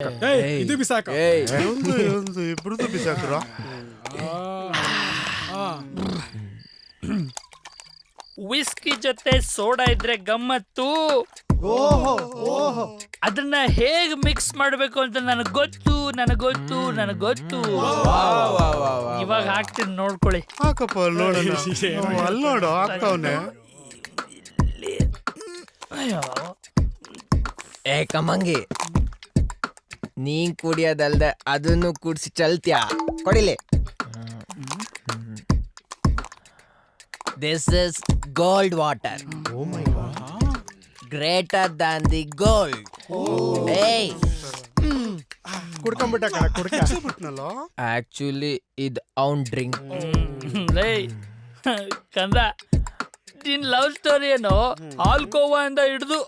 ಇದು ಬಿಸಾಕ ಒಂದು ಇಬ್ರದ್ದು ಬಿಸಾಕ್ರ. ವಿಸ್ಕಿ ಜೊತೆ ಸೋಡಾ ಇದ್ರೆ ಗಮ್ಮತ್ತು. ಅದನ್ನ ಹೇಗ್ ಮಿಕ್ಸ್ ಮಾಡ್ಬೇಕು ಅಂತ ನನಗ್ ಗೊತ್ತು. ಇವಾಗ ಹಾಕ್ತೀನಿ ನೋಡ್ಕೊಳ್ಳಿ. ಹಾಕಪ್ಪ ನೋಡೋಣ. ಅಲ್ಲಿ ನೋಡು ಹಾಕ್ತಾವನೆ. ಏ ಕಮ್ಮಂಗಿ, ನೀನ್ ಕುಡಿಯೋದಲ್ದೆ ಅದನ್ನು ಕುಡ್ಸಿ ಚಲ್ತ್ಯಾ? ಕೊಡಿಲಿ. This is gold water. Oh my god. Greater than the gold. ಏಯ್ ಕುಡ್ಕೊಂಡ್ಬಿಟ್ಟ ಬಿಟ್ನಲ್ಲ. ಆಕ್ಚುಲಿ ಇದು ಅವನ್ ಡ್ರಿಂಕ್. ಕಂದ, ನಿನ್ ಲವ್ ಸ್ಟೋರಿ ಏನೋ ಆಲ್ಕೋವಾ ಇಂದ ಹಿಡಿದು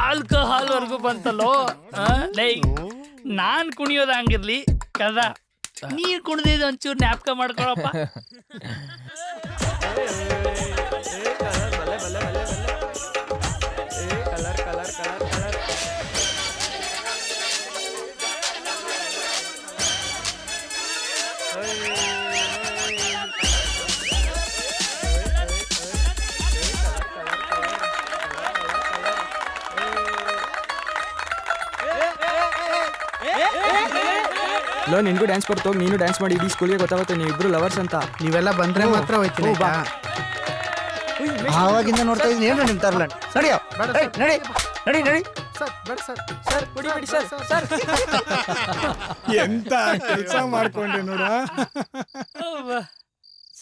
ಆಲ್ಕೋಹಾಲ್ ವರ್ಗು ಬಂತಲ್ಲೋ. ನಾನ್ ಕುಣಿಯೋದ ಹಂಗಿರ್ಲಿ ಕಂದ, ನೀರ್ ಕುಣಿದಿದ್ದು ಒಂಚೂರು ಜ್ಞಾಪಕ ಮಾಡ್ಕೊಳಪ್ಪ. ಲೋ, ನಿನ್ಗೂ ಡ್ಯಾನ್ಸ್ ಬರ್ತೋಗಿ ನೀನು ಡ್ಯಾನ್ಸ್ ಮಾಡಿ ಇಡೀ ಸ್ಕೂಲ್ಗೆ ಗೊತ್ತಾಗುತ್ತೆ ನೀವಿಬ್ರು ಲವರ್ಸ್ ಅಂತ. ನೀವೆಲ್ಲ ಬಂದ್ರೆ ಮಾತ್ರ ಹೋಯ್ತೀನಿ. ಆವಾಗಿಂದ ನೋಡ್ತಾ ಇದ್ದೀನಿ. ಏನು ನಿಮ್ ತರ್ಲಂಡ್ ನಡಿಯೋ, ನಡಿ ನಡಿ ನಡಿ. ಎಂತ ಕೆಲಸ ಮಾಡ್ಕೊಂಡೆ ನೋಡ.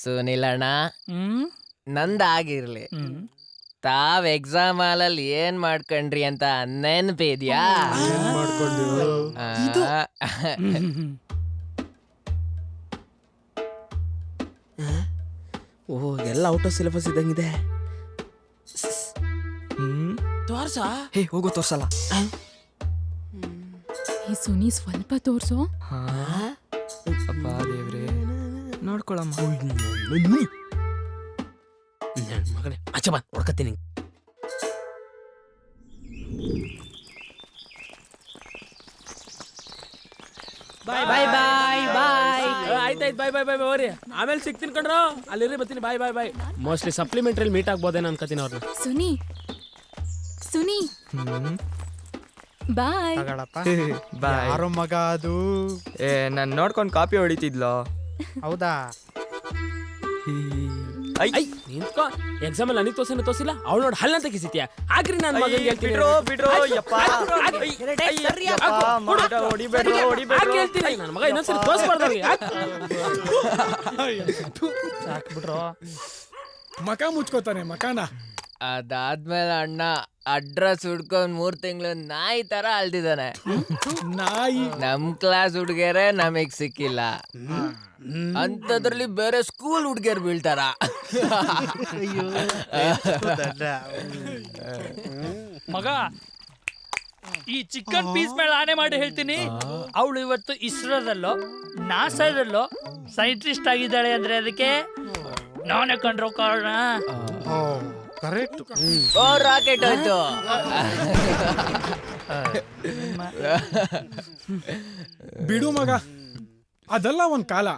ಸುನಿಲಣ್ಣ, ನಂದಾಗಿರ್ಲಿ, ತಾವ್ ಎಕ್ಸಾಮ್ ಹಾಲಲ್ಲಿ ಏನ್ ಮಾಡ್ಕೊಂಡ್ರಿ ಅಂತ ನೆನ್ಪಿದ್ಯಾ? ಓಹ್, ಎಲ್ಲ ಔಟ್ ಆಫ್ ಸಿಲೆಬಸ್ ಇದ್ದಂಗಿದೆ. ತೋರ್ಸ. ಹೇ ಹೋಗೋ, ತೋರ್ಸಲ್ಲ. ಈ ಸುನಿ ಸ್ವಲ್ಪ ತೋರ್ಸೋ. ಅಪ್ಪ ದೇವ್ರೆ, ನೋಡ್ಕೊಳಮ್ಮ. ಮಗನೇ ಆಚೆ ಬಾ, ನೋಡ್ಕತ್ತೀನಿ. ಬಾಯ್ ಬಾಯ್ ಬಾಯ್ ಬಾಯ್. ಆಯ್ತಾಯ್ತು, ಬಾಯ್ ಬಾಯ್ ಬಾಯ್ ಹೋರಿ. ಆಮೇಲೆ ಸಿಗ್ತೀನಿ ಕಣ್ರೋ. ಅಲ್ಲಿರಿ, ಬರ್ತೀನಿ. ಬಾಯ್ ಬಾಯ್ ಬಾಯ್. ಮೋಸ್ಟ್ಲಿ ಸಪ್ಲಿಮೆಂಟ್ರಿ ಮೀಟ್ ಆಗ್ಬೋದೇನೋ ಅನ್ಕೋತೀನಿ ಅವ್ರನ್ನ. ಸುನಿ ಬಾಯ್. ಬಾಯ್. ಯಾರೋ ಮಗ ಅದು? ಏ, ನಾನು ನೋಡ್ಕೊಂಡು ಕಾಪಿ ಹೊಡಿತಿದ್ಲೋ. ಹೌದಾ? ನಿಂತ್ಕೋ. ಎಕ್ಸಾಮ್ ಅಲ್ಲಿ ನನಗೆ ತೋರಿಸಿಲ್ಲ. ಅವಳು ನೋಡಿ ಹಲ್ಲ ಅಂತ ಕಿಸಿತ್ಯಾ. ಹಾಕ್ರಿ ನಾನು ಮಗನಿಗೆ ಹೇಳ್ತೀನಿ. ಹೇಳ್ತೀನಿ ನನ್ನ ಮಗ ಇನ್ನೊಂದ್ಸರಿ ತೋರಿಸ್ಬಾರ್ದು. ಸಾಕ್ಬಿಟ್ರು. ಮಕ ಮುಚ್ಕೋತಾನೆ ಮಕಾನ. ಅದಾದ್ಮೇಲೆ ಅಣ್ಣ ಅಡ್ರೆಸ್ ಹುಡ್ಕೊಂಡ್ 3 ತಿಂಗಳು ನಾಯಿ ತರ ಅಲ್ದಿದ್ದಾನೆ. ನಾಯಿ. ನಮ್ ಕ್ಲಾಸ್ ಹುಡ್ಗ್ಯಾರೆ ನಮಗ್ ಸಿಕ್ಕಿಲ್ಲ, ಅಂತದ್ರಲ್ಲಿ ಬೇರೆ ಸ್ಕೂಲ್ ಹುಡ್ಗ್ಯಾರ್ ಬೀಳ್ತಾರ. ಮಗ, ಈ ಚಿಕನ್ ಪೀಸ್ ಮೇಲೆ ಆನೆ ಮಾಡಿ ಹೇಳ್ತೀನಿ, ಅವಳು ಇವತ್ತು ಇಸ್ರೋದಲ್ಲೋ ನಾಸಾದಲ್ಲೋ ಸೈಂಟಿಸ್ಟ್ ಆಗಿದ್ದಾಳೆ ಅಂದ್ರೆ ಅದಕ್ಕೆ ನಾನೇ ಕಂಡ್ರೋ ಕಾರಣ. ಕರೆಕ್ಟ್. ಓ, ರಾಕೆಟ್ ಹೋಯ್ತು. ಬಿಡು ಮಗ, ಅದೆಲ್ಲ ಒಂದ್ ಕಾಲ,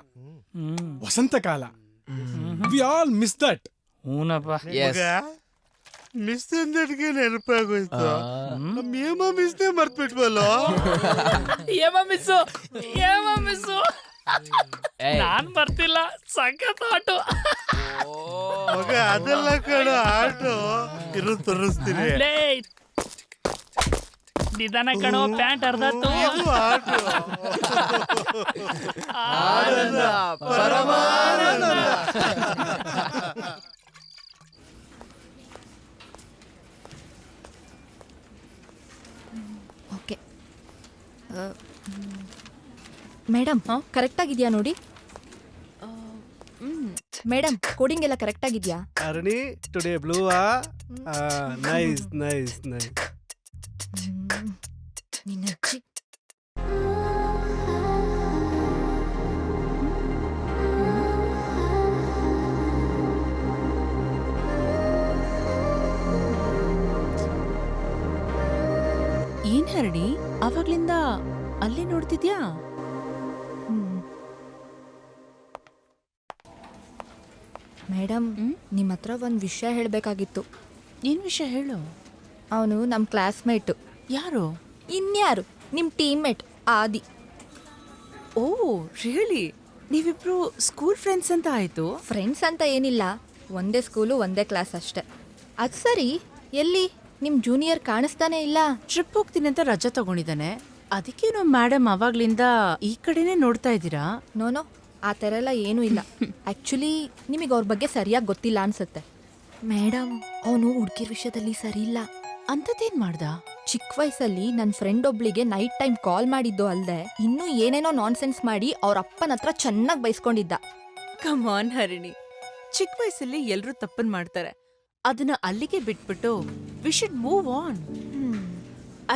ವಸಂತ ಕಾಲ. We all miss that. ಹೂನಪ್ಪ. ಮಿಸ್ ಅಂದಡ್ಗೆ ನೆನಪಾಗೋಯ್ತು. ಏಮ ಮಿಸ್ನೇ ಮರ್ತ್ಬಿಟ್ವಲ್ಲ. ಏಮ ಮಿಸ್ಸು ನಾನ್ ಬರ್ತಿಲ್ಲ. ಸಖತ್ ಆಟೋ ಮಗ, ಅದೆಲ್ಲ ಕಣೋ ಆಟೋ. ಇರು ತೋರಿಸ್ತೀನಿ. ನಿಧಾನ ಕಣೋ, ಪ್ಯಾಂಟ್ ಅರ್ಧತ್ತು. ಆಟೋ ಆನಂದ ಪರಮಾನಂದ. ಓಕೆ ಮೇಡಮ್, ಕರೆಕ್ಟ್ ಆಗಿದ್ಯಾ ನೋಡಿ. ಮೇಡಮ್, ಕೋಡಿಂಗ್ ಎಲ್ಲ ಕರೆಕ್ಟ್ ಆಗಿದ್ಯಾ? ಅರ್ಣಿ ಟುಡೇ ಬ್ಲೂವಾ? Nice nice nice. ನಿನ್ನಜ್ಜಿ. ಏನ್ ಹರಡಿ, ಅವಾಗ್ಲಿಂದ ಅಲ್ಲಿ ನೋಡ್ತಿದ್ಯಾ? ಮೇಡಮ್ ನಿಮ್ಮ ಹತ್ರ ಒಂದು ವಿಷಯ ಹೇಳಬೇಕಾಗಿತ್ತು. ಏನ್ ವಿಷಯ ಹೇಳು. ಅವನು ನಮ್ಮ ಕ್ಲಾಸ್ಮೇಟು. ಯಾರು? ಇನ್ಯಾರು, ನಿಮ್ಮ ಟೀಮ್ಮೇಟ್ ಆದಿ. Oh really? ನೀವಿಬ್ರು ಸ್ಕೂಲ್ ಫ್ರೆಂಡ್ಸ್ ಅಂತ ಆಯ್ತು? ಫ್ರೆಂಡ್ಸ್ ಅಂತ ಏನಿಲ್ಲ, ಒಂದೇ ಸ್ಕೂಲು ಒಂದೇ ಕ್ಲಾಸ್ ಅಷ್ಟೆ. ಅದು ಸರಿ, ಎಲ್ಲಿ ನಿಮ್ಮ ಜೂನಿಯರ್ ಕಾಣಿಸ್ತಾನೆ ಇಲ್ಲ? ಟ್ರಿಪ್ ಹೋಗ್ತೀನಿ ಅಂತ ರಜಾ ತಗೊಂಡಿದ್ದಾನೆ. ಅದಕ್ಕೇನು ಮೇಡಮ್ ಅವಾಗ್ಲಿಂದ ಈ ಕಡೆನೇ ನೋಡ್ತಾ ಇದ್ದೀರಾ? ನೋನೋ, ಆ ಥರ ಎಲ್ಲ ಏನೂ ಇಲ್ಲ. ಆ್ಯಕ್ಚುಲಿ ನಿಮಗೆ ಅವ್ರ ಬಗ್ಗೆ ಸರಿಯಾಗಿ ಗೊತ್ತಿಲ್ಲ ಅನ್ಸುತ್ತೆ. ಮೇಡಮ್, ಅವನು ಹುಡುಗಿರ್ ವಿಷಯದಲ್ಲಿ ಸರಿ ಇಲ್ಲ. ಅಂಥದ್ದೇನ್ ಮಾಡ್ದ? ಚಿಕ್ಕ ವಯಸ್ಸಲ್ಲಿ ನನ್ನ ಫ್ರೆಂಡ್ ಒಬ್ಳಿಗೆ ನೈಟ್ ಟೈಮ್ ಕಾಲ್ ಮಾಡಿದ್ದು ಅಲ್ಲದೆ ಇನ್ನೂ ಏನೇನೋ ನಾನ್ಸೆನ್ಸ್ ಮಾಡಿ ಅವ್ರ ಅಪ್ಪನ ಹತ್ರ ಚೆನ್ನಾಗಿ ಬೈಸ್ಕೊಂಡಿದ್ದ. ಕಮ್ ಆನ್ ಹರಿಣಿ, ಚಿಕ್ಕ ವಯಸ್ಸಲ್ಲಿ ಎಲ್ರೂ ತಪ್ಪನ್ ಮಾಡ್ತಾರೆ. ಅದನ್ನ ಅಲ್ಲಿಗೆ ಬಿಟ್ಬಿಟ್ಟು we should move on.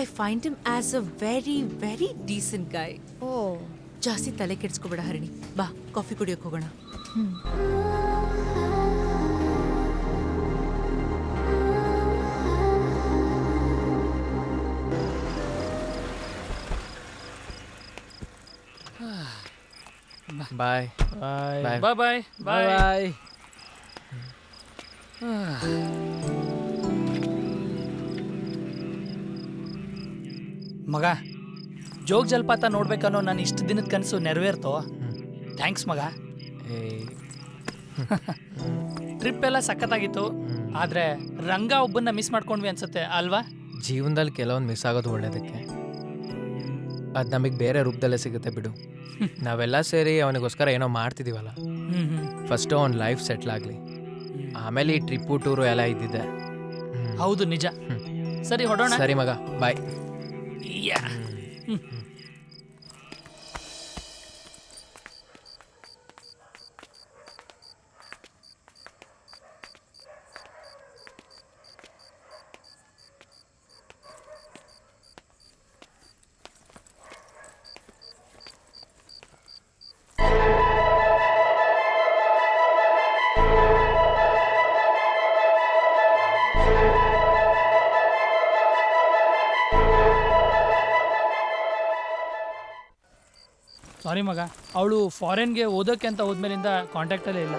I find him as a very very decent guy. ಓ, ಜಾಸ್ತಿ ತಲೆ ಕೆಡ್ಸ್ಕೊಬೇಡ ಹರಿಣಿ. ಬಾ ಕಾಫಿ ಕುಡಿಯೋಕೆ ಹೋಗೋಣ. ಬಾಯ್ ಬಾಯ್ ಬಾಯ್ ಬಾಯ್ ಬಾಯ್. ಮಗ, ಜೋಗ್ ಜಲಪಾತ ನೋಡ್ಬೇಕನ್ನೋ ನಾನು ಇಷ್ಟು ದಿನದ ಕನಸು ನೆರವೇರ್ತೋ. ಥ್ಯಾಂಕ್ಸ್ ಮಗ. ಟ್ರಿಪ್ ಎಲ್ಲ ಸಖತ್ತಾಗಿತ್ತು, ಆದ್ರೆ ರಂಗ ಒಬ್ಬನ್ನ ಮಿಸ್ ಮಾಡ್ಕೊಂಡ್ವಿ ಅನ್ಸುತ್ತೆ ಅಲ್ವಾ? ಜೀವನದಲ್ಲಿ ಕೆಲವೊಂದು ಮಿಸ್ ಆಗೋದು ಒಳ್ಳೇದಕ್ಕೆ. ಅದು ನಮಗೆ ಬೇರೆ ರೂಪದಲ್ಲೇ ಸಿಗುತ್ತೆ ಬಿಡು. ನಾವೆಲ್ಲ ಸೇರಿ ಅವನಿಗೋಸ್ಕರ ಏನೋ ಮಾಡ್ತಿದೀವಲ್ಲ. ಫಸ್ಟು ಅವ್ನ ಲೈಫ್ ಸೆಟ್ಲ್ ಆಗಲಿ, ಆಮೇಲೆ ಈ ಟ್ರಿಪ್ಪು ಟೂರು ಎಲ್ಲ ಇದ್ದಿದ್ದೆ. ಹೌದು, ನಿಜ. ಸರಿ ಹೊಡೋಣ. ಸರಿ ಮಗ, ಬಾಯ್. ಸಾರಿ ಮಗ, ಅವಳು ಫಾರಿನ್ಗೆ ಓದೋಕ್ಕೆ ಅಂತ ಹೋದ್ಮೇಲಿಂದ ಕಾಂಟ್ಯಾಕ್ಟಲ್ಲೇ ಇಲ್ಲ.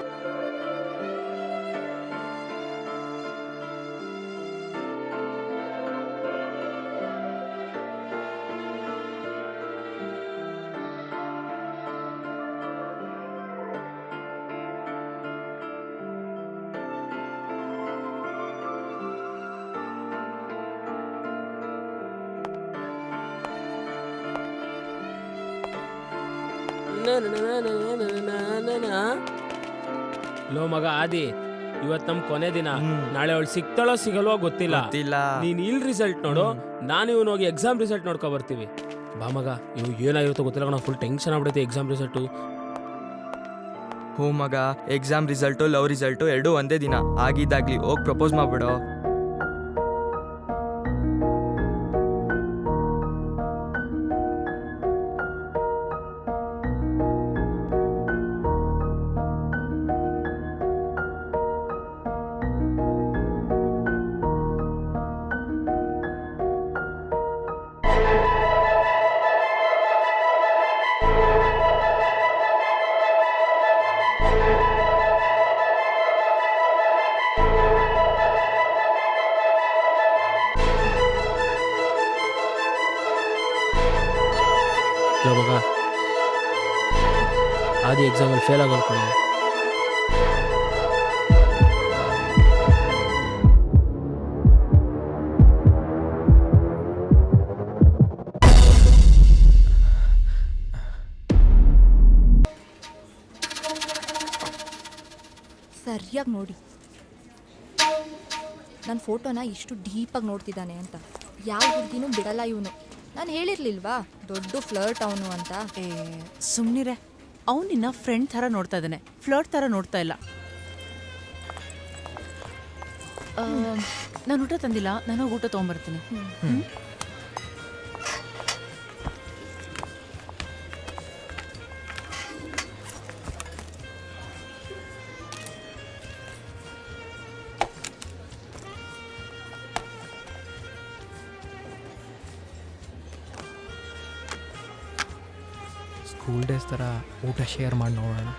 ಲೋ ಮಗ ಆದಿ, ಇವತ್ ನಮ್ ಕೊನೆ ದಿನ. ನಾಳೆ ಅವಳು ಸಿಗ್ತಾಳೋ ಸಿಗಲ್ವೋ ಗೊತ್ತಿಲ್ಲ. ನೀನ್ ಇಲ್ ರಿಸಲ್ಟ್ ನೋಡು, ನಾನು ಇವನು ಹೋಗಿ ಎಕ್ಸಾಮ್ ರಿಸಲ್ಟ್ ನೋಡ್ಕೊ ಬರ್ತೀವಿ. ಬಾ ಮಗ, ಇವ್ ಏನಾಗಿರುತ್ತೋ ಗೊತ್ತಿಲ್ಲ ಕಣ. ಫುಲ್ ಟೆನ್ಷನ್ ಆಗ್ಬಿಡೈತೆ ಎಕ್ಸಾಮ್ ರಿಸಲ್ಟು. ಹ್ಞೂ ಮಗ, ಎಕ್ಸಾಮ್ ರಿಸಲ್ಟು ಲವ್ ರಿಸಲ್ಟು ಎರಡೂ ಒಂದೇ ದಿನ. ಆಗಿದ್ದಾಗ್ಲಿ ಹೋಗಿ ಪ್ರಪೋಸ್ ಮಾಡ್ಬಿಡೋ. ಮಗ, ಆದಿ ಎಕ್ಸಾಮಲ್ಲಿ ಫೇಲ್ ಆಗ ಅನ್ಕೊಂಡು. ಸರಿಯಾಗಿ ನೋಡಿ, ನನ್ನ ಫೋಟೋನ ಇಷ್ಟು ಡೀಪಾಗಿ ನೋಡ್ತಿದ್ದಾನೆ ಅಂತ. ಯಾವ ಹುಡುಗಿನೂ ಬಿಡಲ್ಲ ಇವನು. ನಾನು ಹೇಳಿರ್ಲಿಲ್ವಾ ದೊಡ್ಡ ಫ್ಲರ್ಟ್ ಅವನು ಅಂತ. ಸುಮ್ನಿರೆ, ಅವ್ನು ನಿನ್ನ ಫ್ರೆಂಡ್ ಥರ ನೋಡ್ತಾ ಇದ್ದಾನೆ, ಫ್ಲರ್ಟ್ ಥರ ನೋಡ್ತಾ ಇಲ್ಲ. ನಾನು ಊಟ ತಂದಿಲ್ಲ, ನಾನು ಊಟ ತೊಗೊಂಬರ್ತೀನಿ. ಸ್ಕೂಲ್ ಡೇಸ್ ಥರ ಊಟ ಶೇರ್ ಮಾಡಿ ನೋಡೋಣ.